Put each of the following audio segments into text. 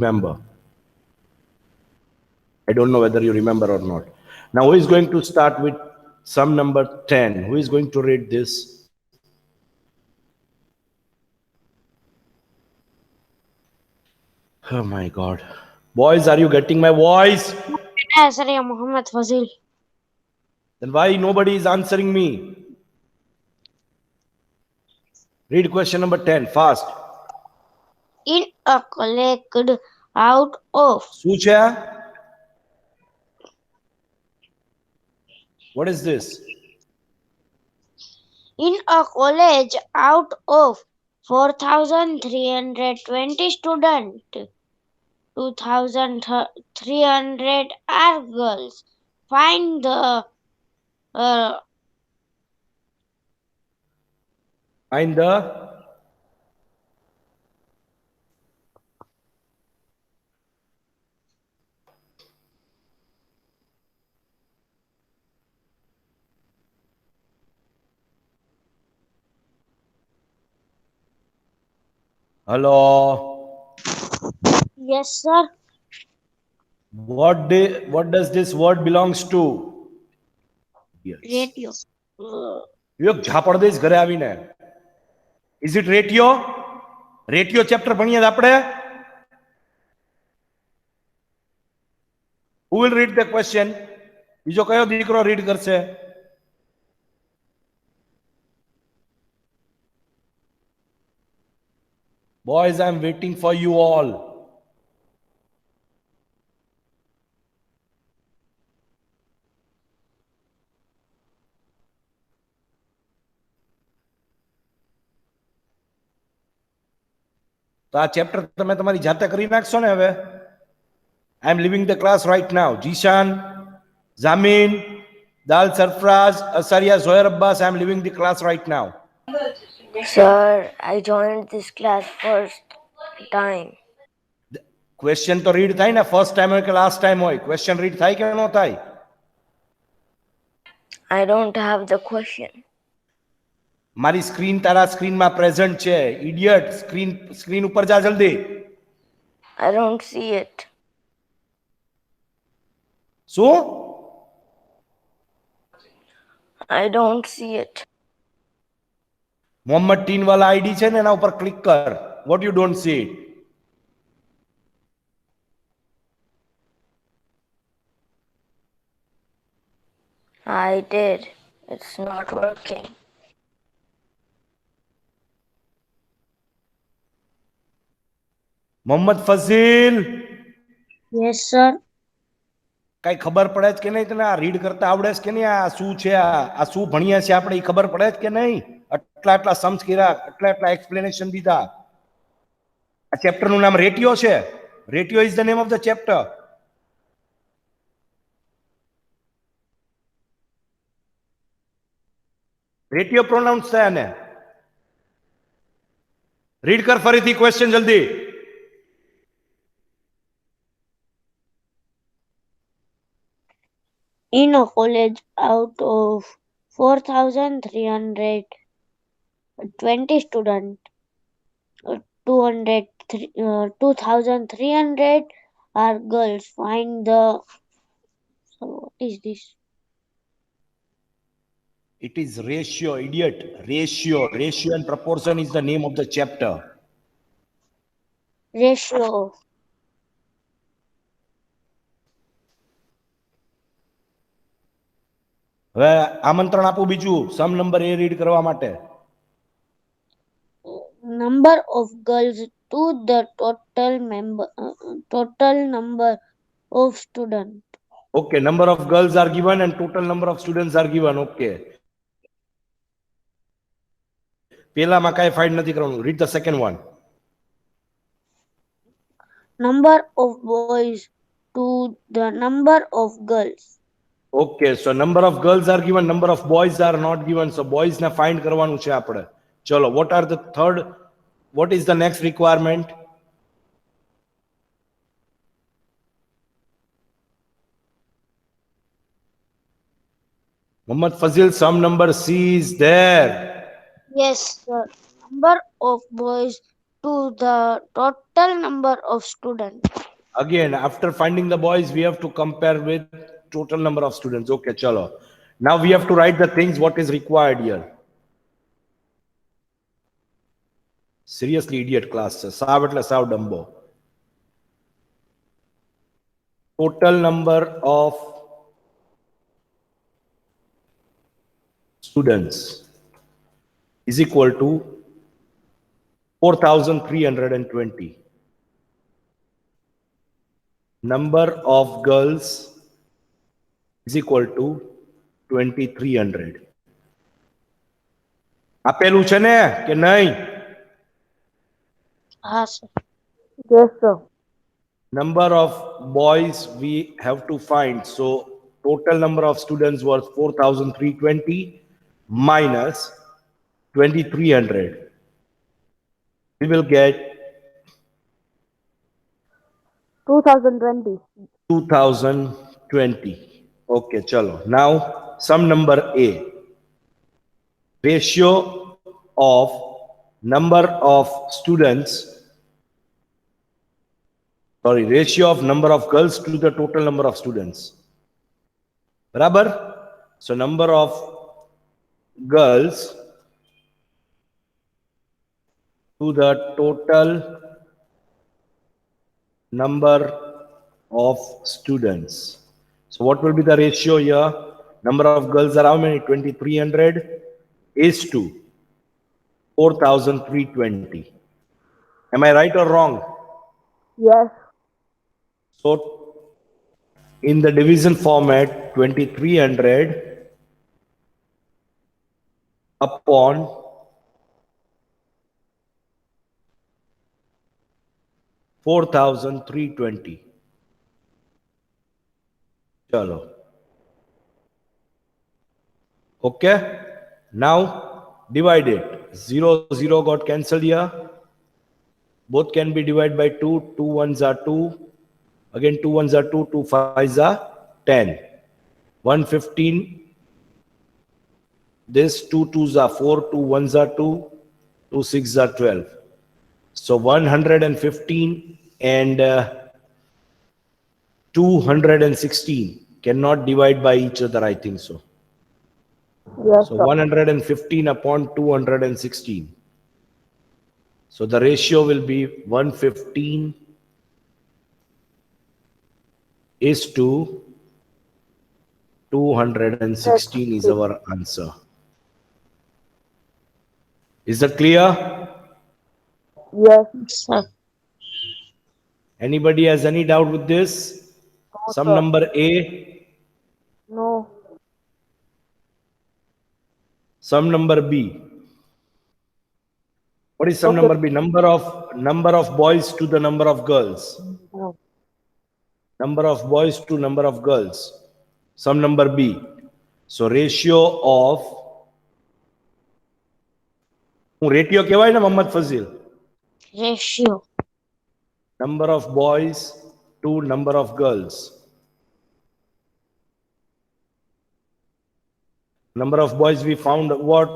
remember. I don't know whether you remember or not. Now, who is going to start with sum number 10? Who is going to read this? Oh my God. Boys, are you getting my voice? Sir, Muhammad Fazil. Then why nobody is answering me? Read question number 10 fast. In a collect out of શું છે આ? What is this? in a college out of 4,320 students, 2,300 are girls. Find the uh, Find the hello. yes, sir. What does this word belongs to? Yes. Radio. Uh, એક ઝાપડ દઈશ ઘરે આવીને. Is it ratio? Ratio chapter ભણીએ આપણે? Who will read the question? બીજો કયો દીકરો read કરશે? Boys, I am waiting for you all. તો આ ચેપ્ટર તમે તમારી જાતે કરી નાખશો ને હવે? I am leaving the class right now. Jishan, Zamin, Dal Sarfraz, Asaria, Zohar Abbas, I am leaving the class right now. Sir, I joined this class first time. Question તો રીડ થાય ને, ફર્સ્ટ ટાઈમ હોય કે last time હોય? Question read થાય કે ન થાય? I don't have the question. મારી સ્ક્રીન તારા સ્ક્રીનમાં પ્રેઝન્ટ છે. ઇડિયટ, સ્ક્રીન ઉપર જા જલ્દી. I don't see it. શું? I don't see it. Mohammed ટીન વાળા આઈડી છે ને એના ઉપર ક્લિક કર. What you don't see it? I did. It's not working. Mohammed Fazil, yes, sir. કઈ ખબર પડે છે કે નહીં તને? આ રીડ કરતા આવડે છે કે નહીં? આ શું છે? આ શું ભણ્યા છે આપણે? એ ખબર પડે છે કે નહીં? આટલા આટલા सम्स કર્યા, આટલા આટલા એક્સપ્લેનેશન દીધા. આ ચેપ્ટરનું નામ રેટિયો છે. Ratio is the name of the chapter. Ratio pronounce થાય આને. રીડ કર ફરીથી ક્વેશ્ચન જલ્દી. In a college out of 4,320 students, 2,300 are girls. Find the. So what is this? It is ratio, idiot. Ratio and proportion is the name of the chapter. Ratio. હવે આમંત્રણ આપું બીજું સમ number A read કરવા માટે. Number of girls to the total number of students. Okay, number of girls are given and total number of students are given. Okay. પેલામાં કાંઈ find નથી કરવાનું. Read the second one. Number of boys to the number of girls. Okay, so number of girls are given, number of boys are not given. So boys ને find કરવાનું છે આપણે. ચલો, what are the third? What is the next requirement? Muhammad Fazil, sum number C is there. Yes, sir. Number of boys to the total number of students. Again, after finding the boys, we have to compare with total number of students. Okay, chalo. Now we have to write the things what is required here. Seriously, idiot class. Sav એટલે સાવ ડંબો. Total number of students is equal to 4,320. Number of girls is equal to 2,300. આપેલું છે ને કે નહીં? હા sir. Yes, sir. Number of boys we have to find. So total number of students was 4,320 minus 2,300. We will get 2020. 2020. Okay, chalo. Now sum number A. Ratio of number of students, ratio of number of girls to the total number of students. Barabar? So number of girls to the total number of students. So what will be the ratio here? Number of girls are how many? 2,300 is to 4,320. Am I right or wrong? Yes. So in the division format, 2,300 upon 4,320. Chalo. Okay. Now divide it. 0, 0 got cancelled here. Both can be divided by 2. 2 ones are 2. Again 2 ones are 2. 2 5s are 10. 115. This 2 2s are 4. 2 1s are 2. 2 6s are 12. So 115 and 216 cannot divide by each other, I think so. Yes, So sir. 115 upon 216. So the ratio will be 115 is to 216 is our answer. Is that clear? Yes. Sir. Anybody has any doubt with this? Sum sir. number A, No. sum number B. What is sum Okay. number B? Number of boys to the number of girls. No. Number of boys to number of girls. Sum number B. So ratio of ratio કહેવાય ને Mohammad Fazil? Ratio. Number of boys to number of girls. Number of boys we found what?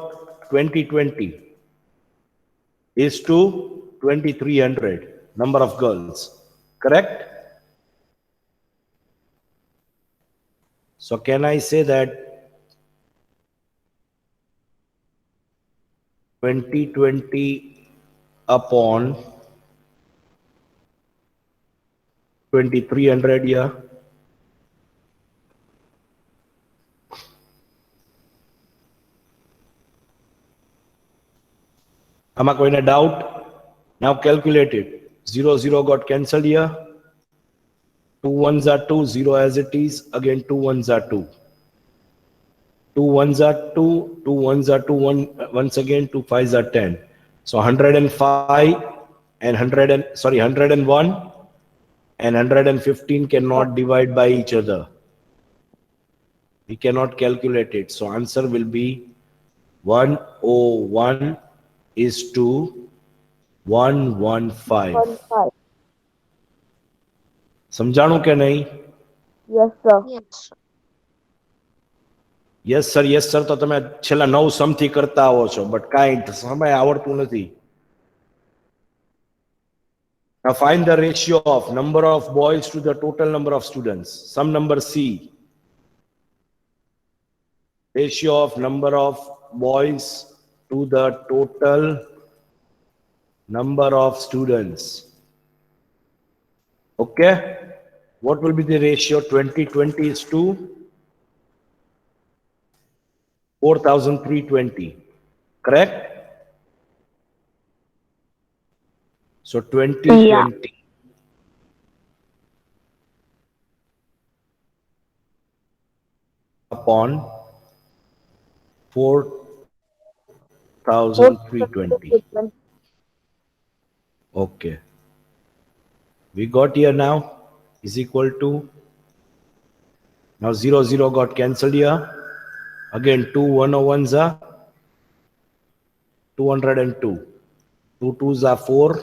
2020 is to 2,300 number of girls. Correct? So can I say that 2020 upon 2,300 here? Am I going to doubt? Now calculate it. 0, 0 got cancelled here. 2 ones are 2, 0 as it is. Again 2 ones are 2. 2 ones are 2, 2 ones are 2, once again 2 5s are 10. So 105 and 101 and 115 cannot divide by each other. We cannot calculate it. So answer will be 101 is to 115. 1.5. સમજાણું કે નહીં? Yes, sir. Yes, sir. Yes sir તો તમે છેલ્લા 9 સમથી કરતા આવો છો, but કાંઈ સમય આવડતું નથી. Now find the ratio of number of boys to the total number of students. Some number C. Ratio of number of boys to the total number of students. Okay. What will be the ratio? 2020 is to 4,320. Correct? So 2020 upon 4,320. Okay. We got here now is equal to, now 0 got cancelled here. Again, 2 101s are 202. 2 2s are 4.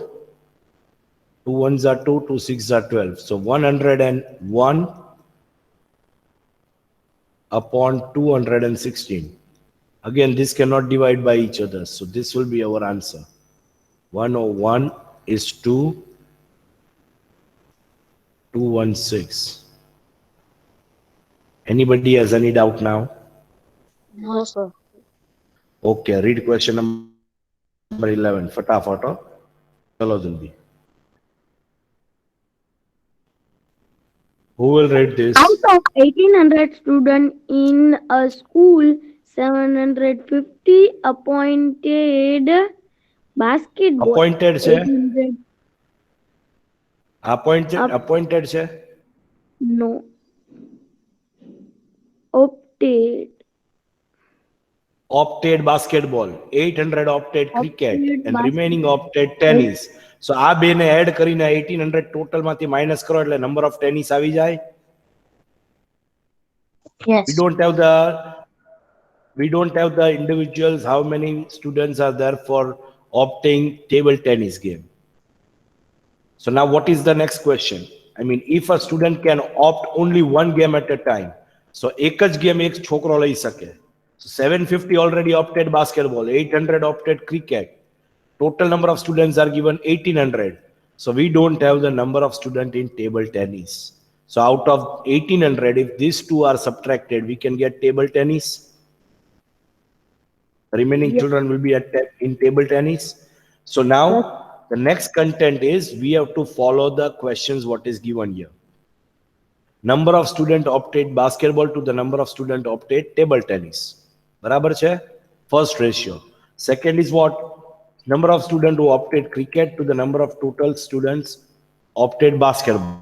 2 1s are 2. 2 6s are 12. So 101 upon 216. Again, this cannot divide by each other. So this will be our answer. 101 is to 216. Anybody has any doubt now? No, sir. Okay, read question number 11. फटाफट हो. चलो जल्दी. Who will read this? Out of 1800 students in a school, 750 appointed basketball. Appointed છે? 800 Appointed છે? no. Opted. Opted basketball, 800 opted cricket, Opted and remaining basketball. opted tennis. So આ બેને add કરીને 1800 total માંથી માઇનસ કરો એટલે નંબર ઓફ ટેનિસ આવી જાય. Yes. We don't have the individuals, how many students are there for opting table tennis game. So now what is the next question? I mean, if a student can opt only one game at a time, so એક જ game એક છોકરો લઈ શકે. So 750 already opted basketball, 800 opted cricket. Total number of students are given 1800. So we don't have the number of students in table tennis. So out of 1800, if these two are subtracted, we can get table tennis. The remaining children will be in table tennis. So now the next content is we have to follow the questions what is given here. Number of student opted basketball to the number of student opted table tennis. બરાબર છે? First ratio. Second is what? Number of students who opted cricket to the number of total students opted basketball.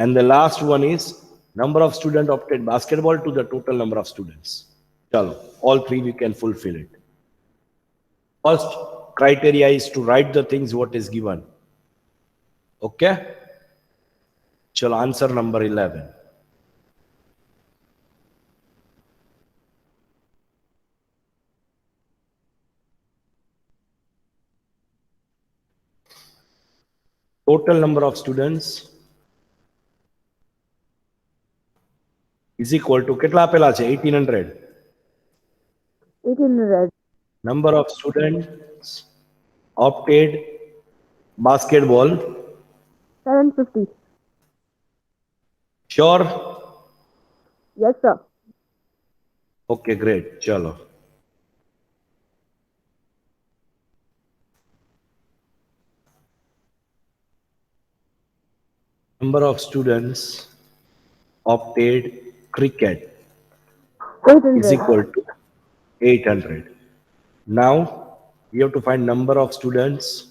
And the last one is number of students opted basketball to the total number of students. Chalo, all three we can fulfill it. First criteria is to write the things what is given. Okay? Chalo, answer number 11. Total number of students is equal to કેટલા આપેલા છે? 1800. 1800. Number of students opted basketball. 750. Sure? Yes, sir. Okay, great. Chalo. Number of students opted cricket is 800. equal to 800. Now we have to find number of students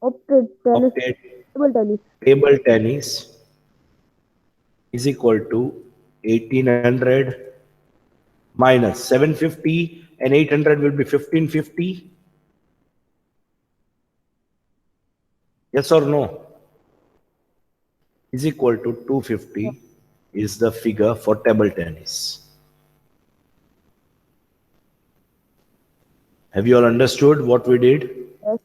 Opted tennis. opted Table tennis. table tennis is equal to 1800 minus 750 and 800 will be 1550. Yes or no? Is equal to 250 is the figure for table tennis. Have you all understood what we did? Yes.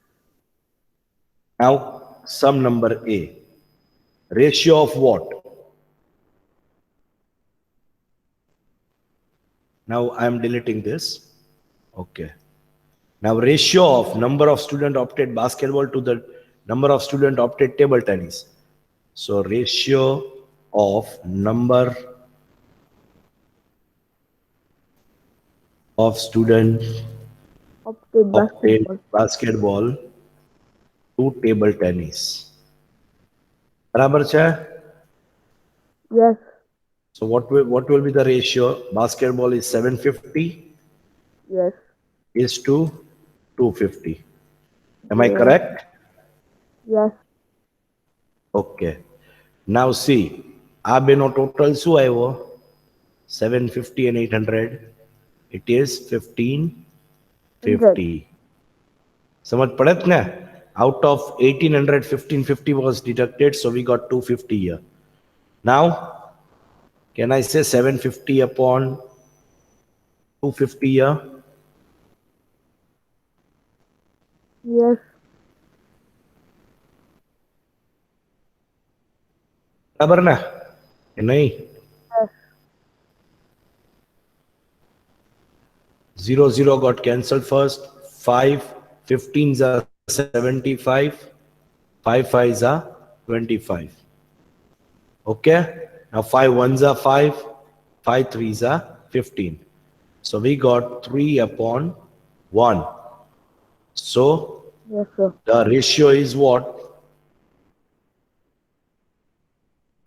Now, sum number A. Ratio of what? Now I am deleting this. Okay. Now ratio of number of student opted basketball to the number of student opted table tennis. So ratio of number of student Opted opted basketball. basketball to table tennis. બરાબર છે? Yes. So what will be the ratio? Basketball is 750 Yes. is to 250. Am I Yes. correct? Yes. Okay. Now see, આ બેનો total શું આવ્યો? 750 and 800. It is 1550. સમજ પડે જ ને? Out of 1800, 1550 was deducted, so we got 250 here. Now, can I say 750 upon 250 here? Yes. બરાબર ને? કે નહીં? Yes. 0, 0 got cancelled first. 5, 15s are 75. 5 5s are 25. Okay? Now 5 1s are 5. 5 3s are 15. So we got 3 upon 1. So Yes, sir. the ratio is what?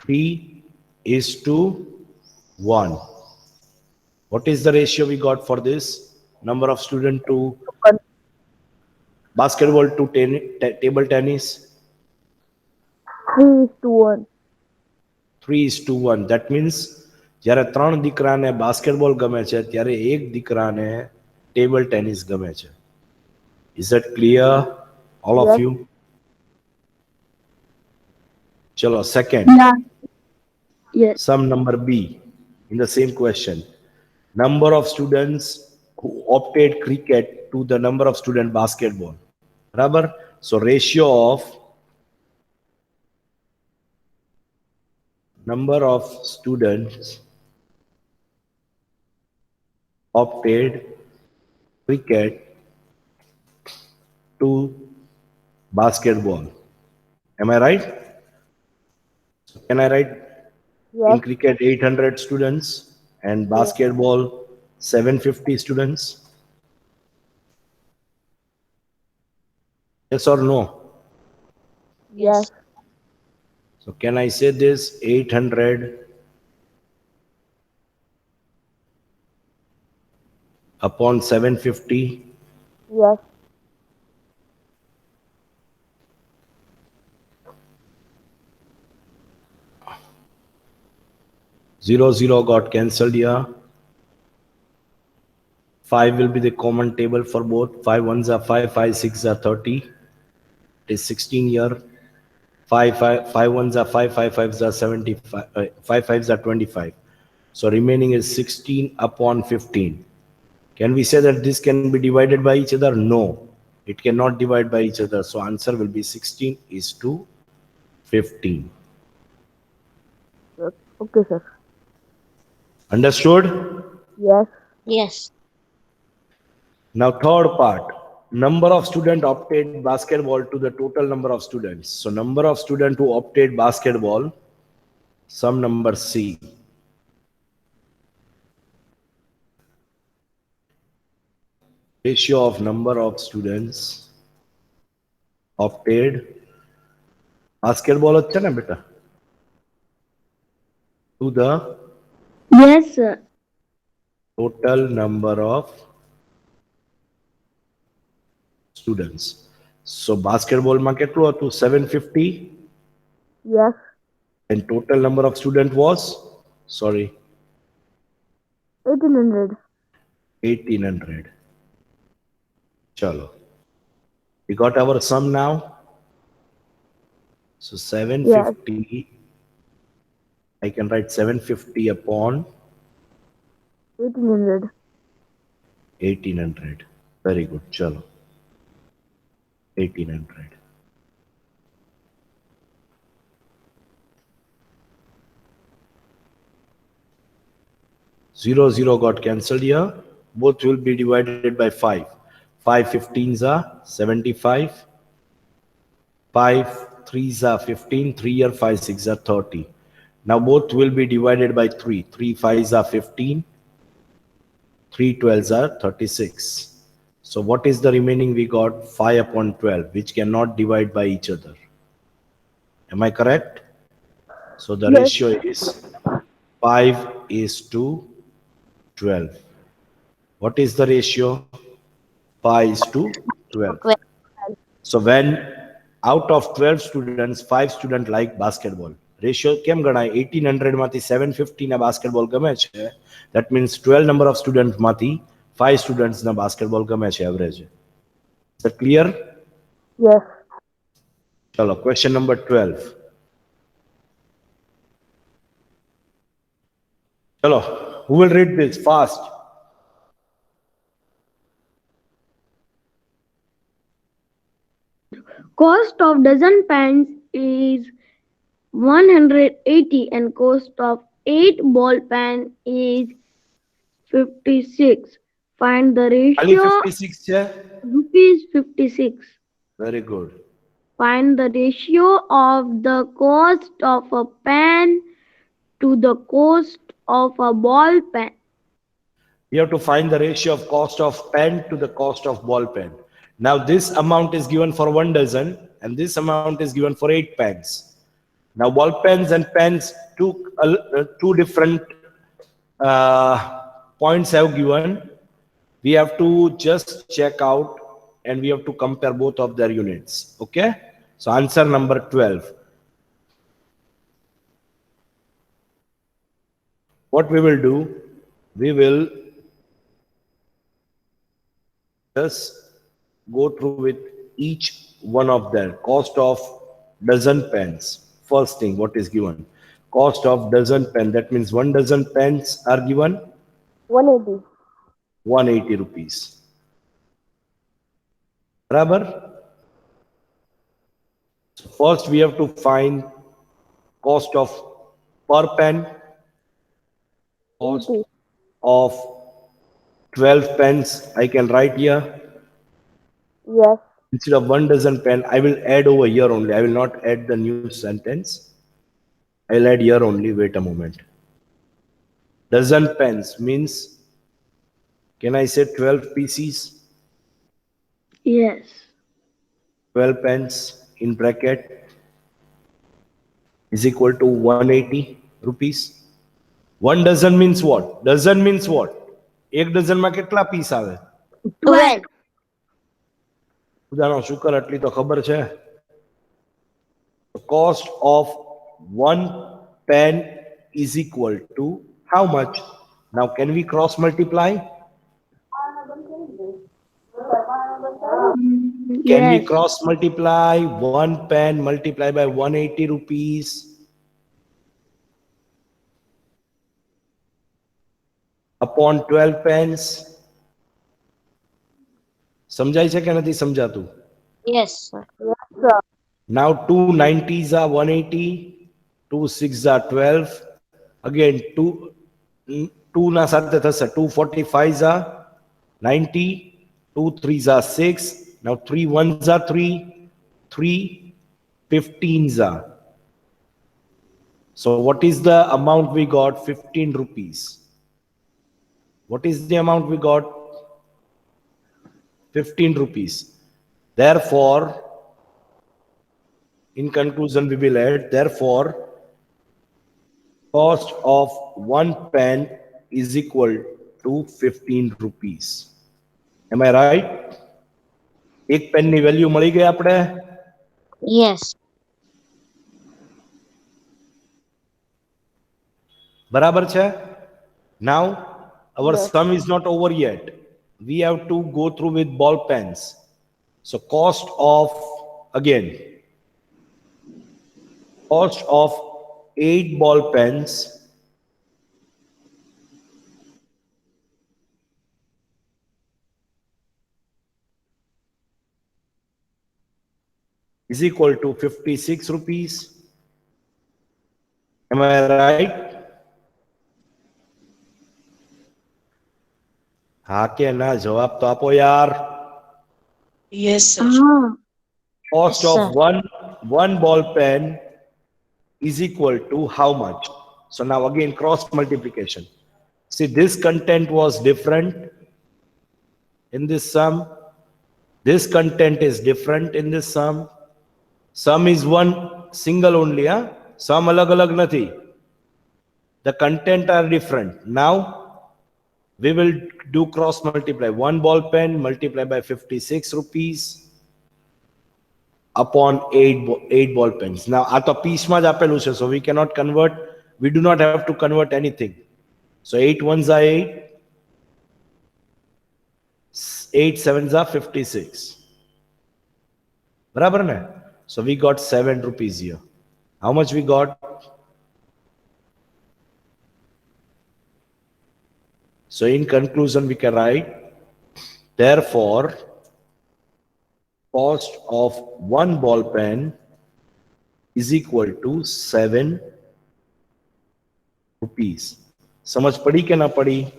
3 is to 1. What is the ratio we got for this? Number of student to One. basketball to table tennis? 3:1. 3 is to 1. That means જ્યારે ત્રણ દીકરાને basketball ગમે છે ત્યારે એક દીકરાને table tennis ગમે છે. Is that clear, all of Yes. you? Chalo, second. Yeah. Yes. Sum number B in the same question. Number of students who opted cricket to the number of student basketball. Barabar? So ratio of number of students opted cricket to basketball. Am I right? So can I write in Yes. cricket 800 students and basketball 750 students? Yes or no? Yes. So can I say this 800 upon 750? Yes. Zero zero got cancelled here. 5 will be the common table for both. 5 ones are 5, 5 6 are 30. It is 16 here. 5 ones are 5, 5 fives are 75. 5 fives are 25. So remaining is 16 upon 15. Can we say that this can be divided by each other? No, it cannot divide by each other. So answer will be 16 is to 15. Okay, sir. Understood? Yes. Yes. Now third part, number of students opted basketball to the total number of students. So number of students who opted basketball, sum number C. Ratio of number of students opted basketball अच्छा ना बेटा to the Yes, sir. total number of students. So basketball માં કેટલું હતું 750 Yes. and total number of student was 1800. 1800. Chalo. We got our sum now. So 750, I can write 750 upon 1800. 1800. Very good. Chalo. 1800. Zero zero got cancelled here. both will be divided by 5. 5 15s are 75. 5 3s are 15. 3 or 5 6 are 30. Now both will be divided by 3. 3 5s are 15. 3 12s are 36. So what is the remaining? We got 5 upon 12, which cannot divide by each other. Am I correct? So the Yes. ratio is 5 is to 12. What is the ratio? 5 is to 12. So when out of 12 students, 5 students like basketball. Ratio કેમ ગણાય? 1800 માંથી 750 ના basketball ગમે છે. That means 12 number of students માંથી 5 students ના basketball ગમે છે average. Is that clear? Yes. ચલો question number 12. ચલો, who will read this fast? Cost of dozen pens is 180 and cost of 8 ball pen is 56. Find the ખાલી ratio 56 છે. rupees 56. Very good. Find the ratio of the cost of a pen to the cost of a ball pen. You have to find the ratio of cost of pen to the cost of ball pen. Now this amount is given for 1 dozen and this amount is given for 8 pens. Now ball pens and pens two different points have given. We have to just check out and we have to compare both of their units. Okay, so answer number 12. What we will do, we will just go through with each one of their cost of dozen pens. First thing, what is given? Cost of dozen pen. That means 1 dozen pens are given 180. 180 rupees. Barabar? So first we have to find cost of per pen, cost of 12 pens. I can write here. Yes. Instead of 1 dozen pen, I will add over here only. I will not add the new sentence. I'll add here only. Wait a moment. Dozen pens means, can I say 12 pieces? Yes. 12 pens in bracket is equal to 180 rupees. 1 dozen means what? Dozen means what? એક dozen માં કેટલા piece આવે? 12. બધાનો શુકર આટલી તો ખબર છે. The cost of 1 pen is equal to how much? Now can we cross multiply? Can we Yes. cross multiply 1 pen multiply by 180 rupees? Upon 12 pens. સમજાય છે કે નથી સમજાતું? Yes, sir. Yes, sir. Now 2 90s are 180, 2 6s are 12. Again 2 ના સાથે થશે 2 45s are 90, 2 3s are 6. Now 3 1s are 3, 3 15s are. So what is the amount we got? 15 rupees. What is the amount we got? 15 rupees. Therefore, in conclusion, we will add, therefore, cost of 1 pen is equal to 15 rupees. Am I right? એક pen ની value મળી ગઈ આપણે? Yes. બરાબર છે? Now, our Yes. sum is not over yet. We have to go through with ball pens. So cost of, again, cost of 8 ball pens is equal to 56 rupees. Am I right? हाँ के ना, जवाब तो आपो यार. Yes, sir. Cost Yes, of sir. one ball pen is equal to how much? So now again cross multiplication. See, this content was different in this sum. This content is different in this sum. Sum is one single only, huh? Sum alag alag nathi. The content are different. Now we will do cross multiply. One ball pen multiply by 56 rupees upon 8 ball pens. Now at a piece ma જ આપેલું છે, so we cannot convert. We do not have to convert anything. So 8 ones are 8, 8 sevens are 56. બરાબર ને? So we got 7 rupees here. How much we got? So in conclusion we can write, therefore cost of one ball pen is equal to 7 rupees. समझ पड़ी के ना पड़ी?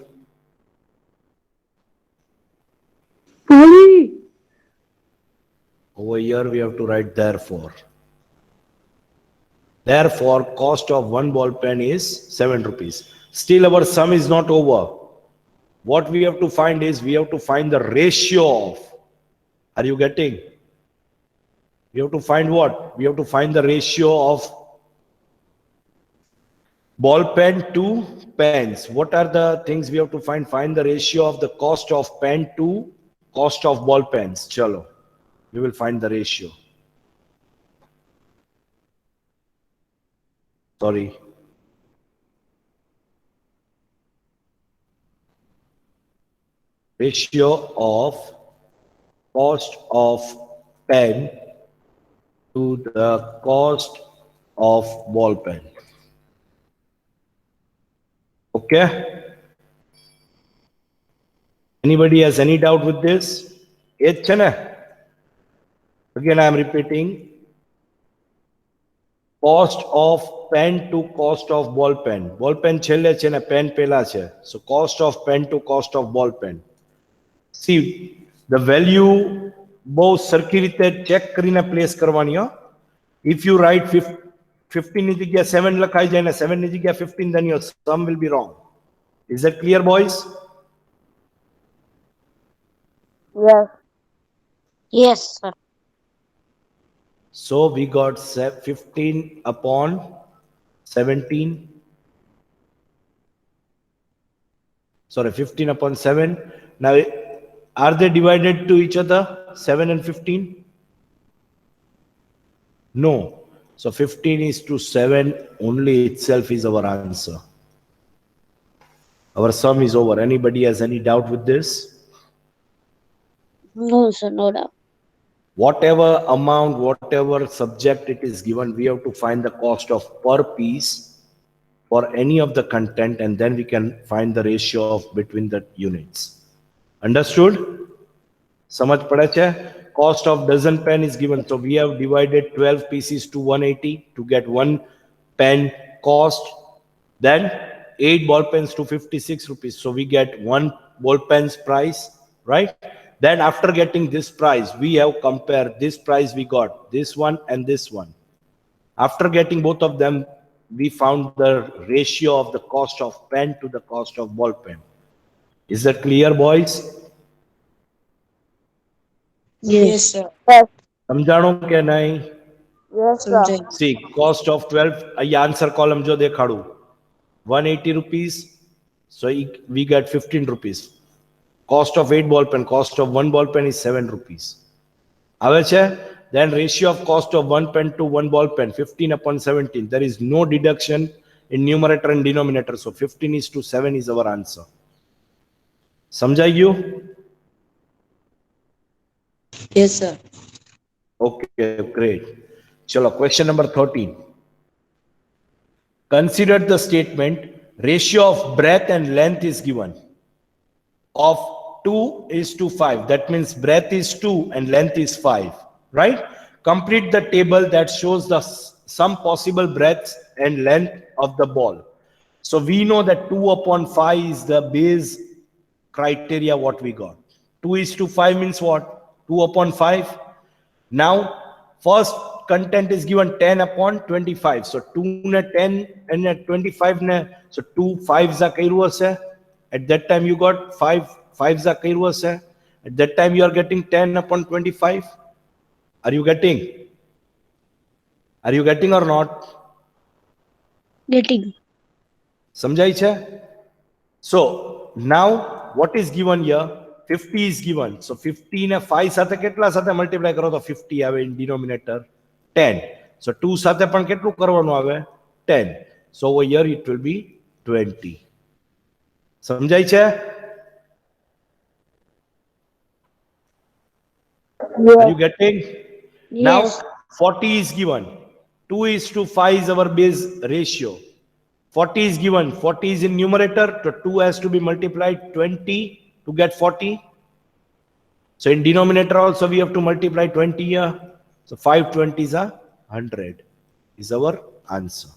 Over here we have to write therefore. Therefore cost of one ball pen is 7 rupees. Still our sum is not over. What we have to find is, we have to find the ratio of, are you getting? We have to find what? We have to find the ratio of ball pen to pens. What are the things we have to find? Find the ratio of the cost of pen to cost of ball pens. Chalo, we will find the ratio. Sorry. Ratio of cost of pen to the cost of ball pen. Okay? Anybody has any doubt with this? Again, I am repeating. Cost of pen to cost of ball pen. Ball pen છેલ્લે છે ને pen પહેલા છે. So cost of pen to cost of ball pen. See, the value બહુ સરખી રીતે check કરીને place કરવાની હો. If you write 15 ની જગ્યા 7 લખાઈ જાય ને 7 ની જગ્યા 15, then your sum will be wrong. Is that clear, boys? Yes. Yes, sir. So we got 15 upon 17. Sorry, 15 upon 7. Now, are they divided to each other? 7 and 15? No. So 15 is to 7 only itself is our answer. Our sum is over. Anybody has any doubt with this? No, sir, no doubt. Whatever amount, whatever subject it is given, we have to find the cost of per piece for any of the content, and then we can find the ratio of between the units. Understood? Samajh pada chhe? Cost of dozen pen is given, so we have divided 12 pieces to 180 to get one pen cost. Then 8 ball pens to 56 rupees, so we get one ball pen's price, right? Then after getting this price, we have compared this price we got, this one and this one. After getting both of them, we found the ratio of the cost of pen to the cost of ball pen. Is that clear, boys? Yes, sir. સમજાણું કે નહીં? Yes, sir. સમજાય. See, cost of 12, અહીંયા answer column જો દેખાડું, 180 rupees, so we get 15 rupees. Cost of 8 ball pen, cost of 1 ball pen is 7 rupees. આવે છે? Then ratio of cost of 1 pen to 1 ball pen, 15 upon 17. There is no deduction in numerator and denominator, so 15 is to 7 is our answer. સમજાઈ ગયું? Yes, sir. Okay, great. Chalo, question number 13. Consider the statement, ratio of breadth and length is given of 2:5. That means breadth is 2 and length is 5, right? Complete the table that shows the some possible breadth and length of the ball. So we know that 2 upon 5 is the base criteria what we got. 2:5 means what? 2/5. Now, first content is given 10/25. So 2 ne 10 and 25 ne. So 2 5s are કર્યું હશે. At that time you got 5 5s are કર્યું હશે. At that time you are getting 10/25. Are you getting? Are you getting or not? Getting. સમજાય છે? So now what is given here? 50 is given. So 50 ને 5 સાથે કેટલા સાથે multiply કરો તો 50 આવે in denominator 10. So 2 સાથે પણ કેટલું કરવાનું આવે? 10. So over here it will be 20. સમજાય છે? Are you getting? Now Yes. 40 is given. 2:5 is our base ratio. 40 is given. 40 is in numerator. So 2 has to be multiplied 20 to get 40. So in denominator also we have to multiply 20 here. So 5 20s are 100 is our answer.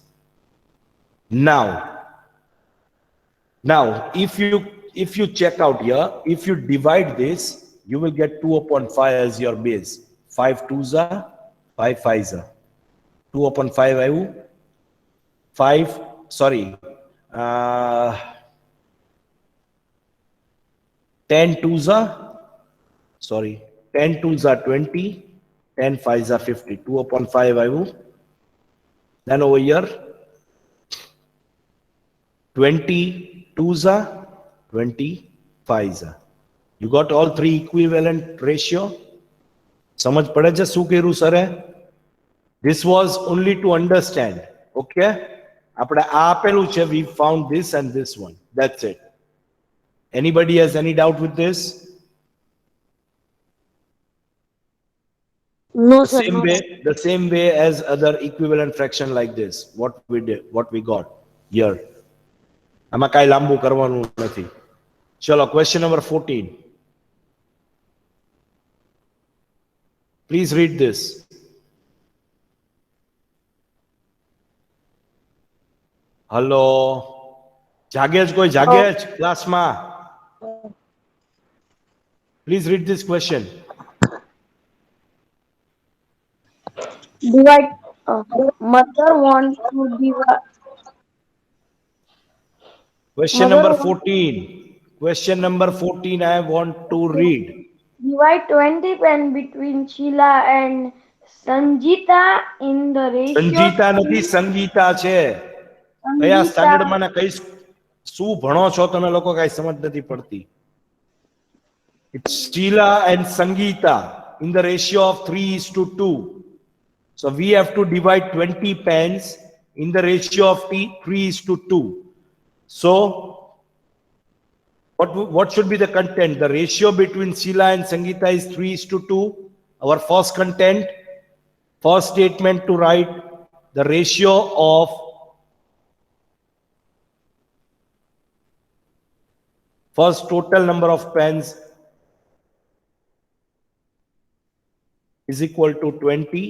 Now if you check out here, if you divide this, you will get 2/5 as your base. 5 2s are 5 5s are 2/5 આવ્યું. 5 sorry 10 2s are sorry 10 2s are 20, 10 5s are 50. 2/5 આવ્યું. Then over here 20 2s are 20 5s are. You got all three equivalent ratio. સમજ પડે છે શું કર્યું સરે? This was only to understand. Okay, આપણે આ આપેલું છે, we found this and this one. That's it. Anybody has any doubt with this? No, sir. No. The same way as other equivalent fraction like this. What we got here. આમાં કાઈ લાંબુ કરવાનું નથી. ચલો, question number 14. Please read this. Hello. જાગે જ કોઈ જાગે જ ક્લાસમાં? Please read this question. Divide. Mother wants to divide. Question number 14. Question number 14 I want to read. Divide 20 pen between Sheila and Sanjita in the ratio. સંજીતા નથી, સંગીતા છે. કયા સ્ટાન્ડર્ડમાં ને કઈ શું ભણો છો તમે લોકો? કઈ સમજ નથી પડતી. It's Sheila and Sangeeta in the ratio of 3:2. So we have to divide 20 pens in the ratio of 3:2. So what should be the content? The ratio between Sheila and Sangeeta is 3:2. Our first content, first statement to write the ratio of first total number of pens is equal to 20,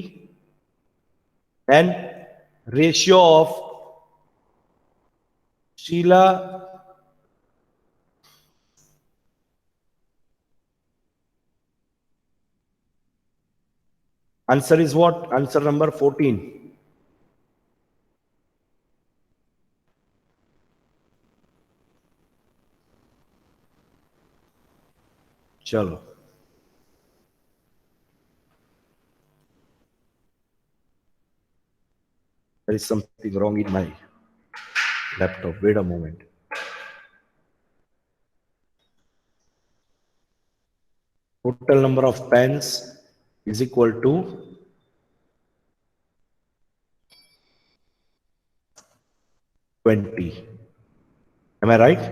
and ratio of Sheila answer is what? Answer number 14. Chalo. There is something wrong in my laptop. Wait a moment. Total number of pens is equal to 20. Am I right?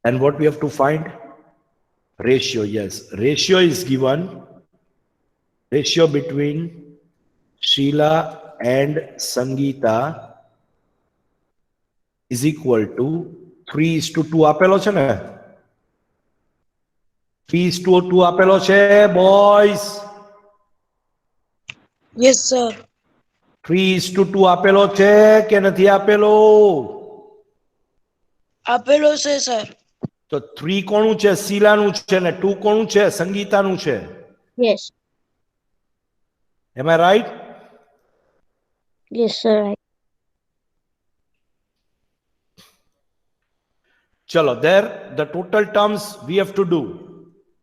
And what we have to find? Ratio. Yes, ratio is given. Ratio between Sheila and Sangeeta is equal to 3:2 આપેલો છે ને? 3:2 આપેલો છે boys? Yes, sir. 3:2 આપેલો છે કે નથી આપેલો? આપેલો છે સર. તો 3 કોનું છે? શીલાનું છે ને 2 કોનું છે? સંગીતાનું છે. Yes. Am I right? Yes, sir. Right. ચલો, there the total terms we have to do.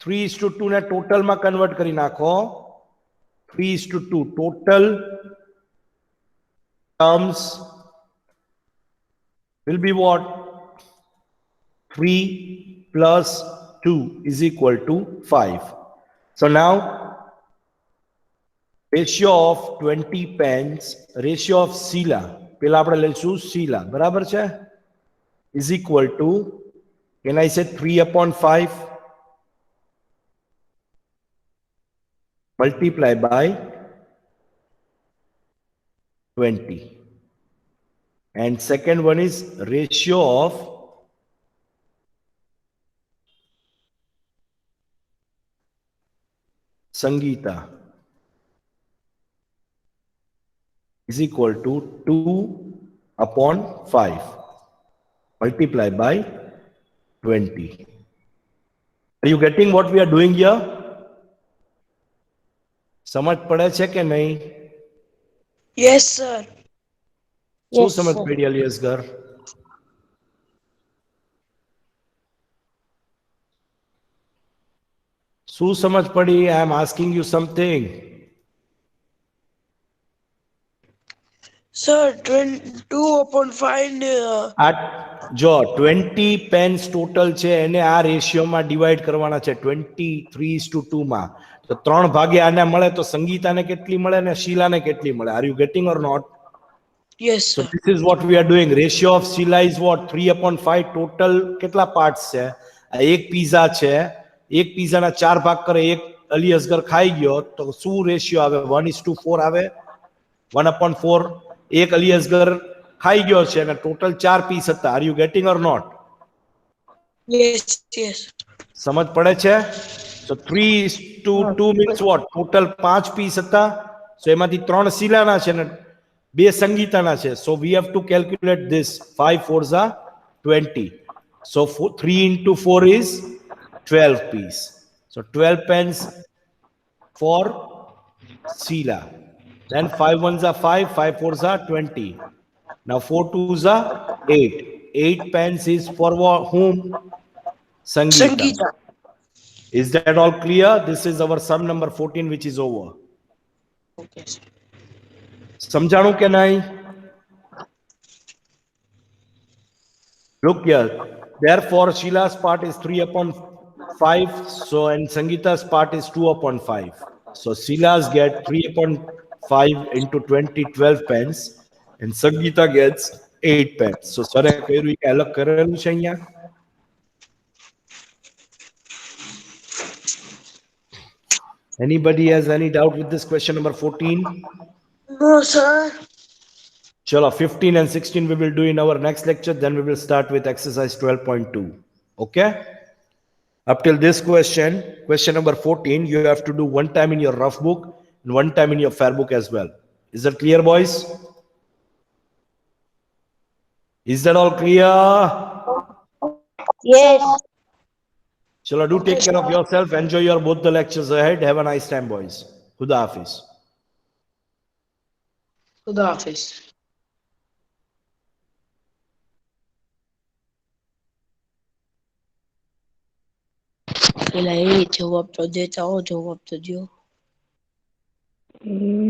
3:2 ને total માં કન્વર્ટ કરી નાખો. 3:2 total terms will be what? 3 plus 2 is equal to 5. So now ratio of 20 pens, ratio of Sheila, પેલા આપણે લઈશું Sheila, બરાબર છે? Is equal to, can I say 3/5 multiply by 20. And second one is ratio of Sangeeta is equal to 2/5 multiplied by 20. Are you getting what we are doing here? समझ पड़े છે કે નહીં? Yes sir. શું Yes, સમજ sir. પડી અલિયસગર? શું સમજ પડી? I am asking you something. Sir 2/5 ને આ જો 20 પેન્સ ટોટલ છે એને આ રેશિયોમાં ડિવાઈડ કરવાના છે 23:2 માં. તો 3 ભાગે આને મળે તો સંગીતાને કેટલી મળે ને શીલાને કેટલી મળે? Are you getting or not? Yes So sir. this is what we are doing. Ratio of Sheila is what? 3/5. Total કેટલા પાર્ટ્સ છે? આ એક પીઝા છે, એક પીઝાના 4 ભાગ કરે, એક અલી અસગર ખાઈ ગયો, તો શું રેશિયો આવે? 1:4 આવે. 1/4. એક અલી અસગર ખાઈ ગયો છે અને ટોટલ 4 પીસ હતા. Are you getting or not? Yes yes. સમજ પડે છે? So 3:2 means what? Total 5 piece હતા. So એમાંથી 3 શીલાના છે ને 2 સંગીતાના છે. So we have to calculate this. 5 4s are 20. So 3 into 4 is 12 piece. So 12 pens for Sheila. Then 5 1s are 5, 5 4s are 20. Now 4 2s are 8. 8 pens is for whom? Sangeeta. Sangeeta. Is that all clear? This is our sum number 14 which is over. Okay sir. સમજાણું કે નહીં? Look here. Therefore, Sheila's part is 3/5. So, and Sangeeta's part is 2/5. So, Sheila's get 3/5 into 20, 12 pence. And Sangeeta gets 8 pence. So, sir, કર્યું કે અલગ કરેલું છે અહીંયા? Anybody has any doubt with this question number 14? No sir. Chalo, 15 and 16 we will do in our next lecture. Then we will start with exercise 12.2. Okay? Up till this question, question number 14, you have to do one time in your rough book and one time in your fair book as well. Is that clear, boys? Is that all clear? Yes. Chalo, do take care of yourself. Enjoy your both the lectures ahead. Have a nice time, boys. Khuda Hafiz. ખુદા હાફિઝ. પેલા એ જવાબ તો દેતા હો, જવાબ તો દો.